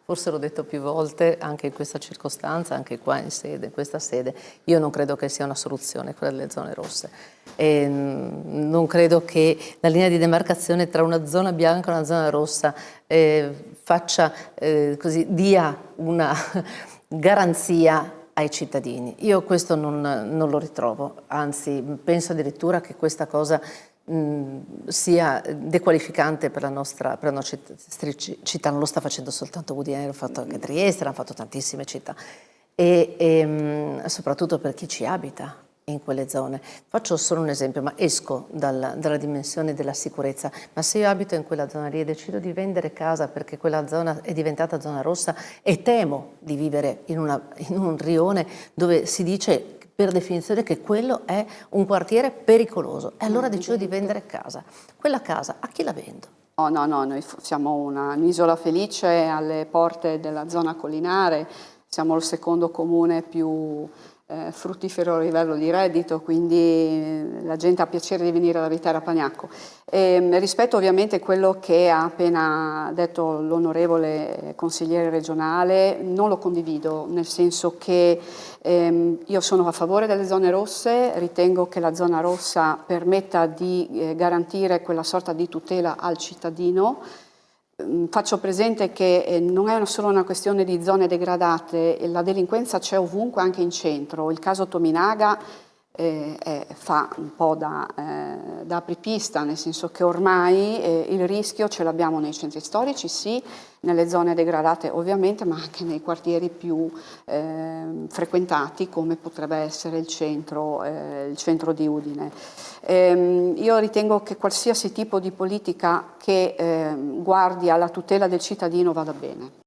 forse l'ho detto più volte anche in questa circostanza, anche qua in questa sede, io non credo che sia una soluzione quella delle zone rosse. E non credo che la linea di demarcazione tra una zona bianca e una zona rossa dia una garanzia ai cittadini. Io questo non lo ritrovo, anzi penso addirittura che questa cosa sia dequalificante per la nostra città. Non lo sta facendo soltanto Udine, l'ha fatto anche Trieste, l'hanno fatto tantissime città, e soprattutto per chi ci abita in quelle zone. Faccio solo un esempio, ma esco dalla dimensione della sicurezza, ma se io abito in quella zona lì e decido di vendere casa perché quella zona è diventata zona rossa e temo di vivere in un rione dove si dice per definizione che quello è un quartiere pericoloso, e allora decido di vendere casa. Quella casa a chi la vendo? No, no, no, noi siamo un'isola felice alle porte della zona collinare, siamo il secondo comune più fruttifero a livello di reddito, quindi la gente ha piacere di venire ad abitare a Pagnacco. Rispetto ovviamente a quello che ha appena detto l'onorevole consigliere regionale, non lo condivido, nel senso che io sono a favore delle zone rosse, ritengo che la zona rossa permetta di garantire quella sorta di tutela al cittadino. Faccio presente che non è solo una questione di zone degradate, la delinquenza c'è ovunque, anche in centro. Il caso Tominaga fa un po' da apripista, nel senso che ormai il rischio ce l'abbiamo nei centri storici, sì, nelle zone degradate ovviamente, ma anche nei quartieri più frequentati, come potrebbe essere il centro di Udine. Io ritengo che qualsiasi tipo di politica che guardi alla tutela del cittadino vada bene.